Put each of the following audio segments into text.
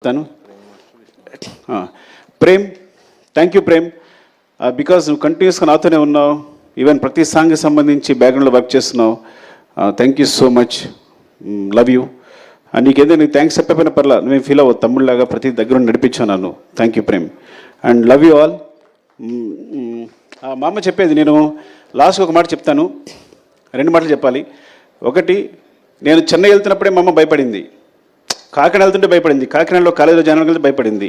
తను Prem, thank you Prem, because నువ్వు కంటిన్యూస్గా నాతోనే ఉన్నావు. ఈవెన్ ప్రతి సాంగ్కి సంబంధించి బ్యాక్గ్రౌండ్లో వర్క్ చేస్తున్నావు. Thank you so much, love you. నీకేదో నీకు థ్యాంక్స్ చెప్పకపోయినా పర్లా, నువ్వేం ఫీల్ అవ్వదు, తమ్ముళ్ళలాగా ప్రతి దగ్గర నడిపించావు నన్ను. Thank you Prem and love you all. మా అమ్మ చెప్పేది, నేను లాస్ట్కి ఒక మాట చెప్తాను, రెండు మాటలు చెప్పాలి. ఒకటి, నేను చెన్నై వెళ్తున్నప్పుడే మా అమ్మ భయపడింది, కాకినాడ వెళ్తుంటే భయపడింది, కాకినాడలో కాలేజీలో జాయిన్ వెళ్తే భయపడింది.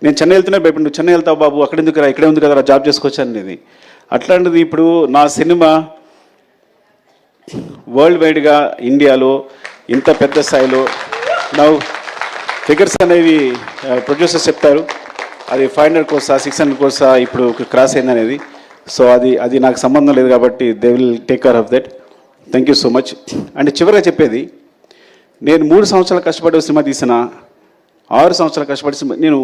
నేను చెన్నై వెళ్తున్నా భయపడి, చెన్నై వెళ్తావు బాబు, అక్కడ ఎందుకు రా, ఇక్కడే ఉంది కదా జాబ్ చేసుకోవచ్చు అనేది. అట్లాంటిది ఇప్పుడు నా సినిమా వరల్డ్ వైడ్గా ఇండియాలో ఇంత పెద్ద స్థాయిలో నా ఫిగర్స్ అనేవి ప్రొడ్యూసర్స్ చెప్తారు, అది 500 కోర్సా 600 కోర్సా ఇప్పుడు క్రాస్ అయిందనేది. సో అది నాకు సంబంధం లేదు కాబట్టి they will take care of that. Thank you so much. And చివరిగా చెప్పేది, నేను 3 సంవత్సరాలు కష్టపడి సినిమా తీసిన, 6 సంవత్సరాలు కష్టపడి సినిమా నేను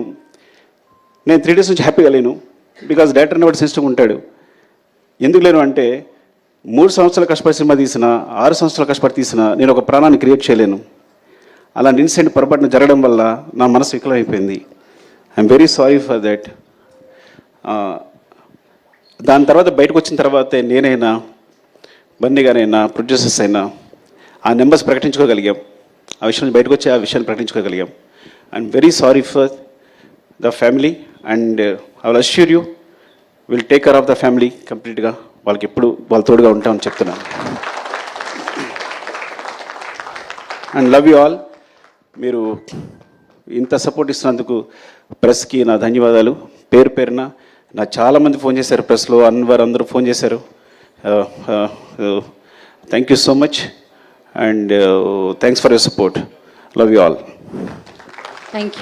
3 days నుంచి హ్యాపీగా లేను. బికాజ్ డైరెక్టర్ అనేవాడు సిస్టమ్ ఉంటాడు. ఎందుకు లేను అంటే, 3 సంవత్సరాలు కష్టపడి సినిమా తీసిన, 6 సంవత్సరాలు కష్టపడి తీసిన, నేను ఒక ప్రాణాన్ని క్రియేట్ చేయలేను. అలా ఇన్సిడెంట్ పొరపాటున జరగడం వల్ల నా మనసు వికలమైపోయింది. I'm very sorry for that. దాని తర్వాత బయటకు వచ్చిన తర్వాతే నేనైనా, బన్నీ గారైనా, ప్రొడ్యూసర్స్ అయినా ఆ నెంబర్స్ ప్రకటించుకోగలిగాం, ఆ విషయం నుంచి బయటకు వచ్చి ఆ విషయాన్ని ప్రకటించుకోగలిగాం. I'm very sorry for the family and I will assure you will take care of the family కంప్లీట్గా. వాళ్ళకి ఎప్పుడు వాళ్ళ తోడుగా ఉంటామని చెప్తున్నాను. And love you all. మీరు ఇంత సపోర్ట్ ఇస్తున్నందుకు ప్రెస్కి నా ధన్యవాదాలు. పేరు పేరున నా చాలామంది ఫోన్ చేశారు, ప్రెస్లో అన్వర్ అందరూ ఫోన్ చేశారు. Thank you so much and thanks for your support. Love you all. Thank you.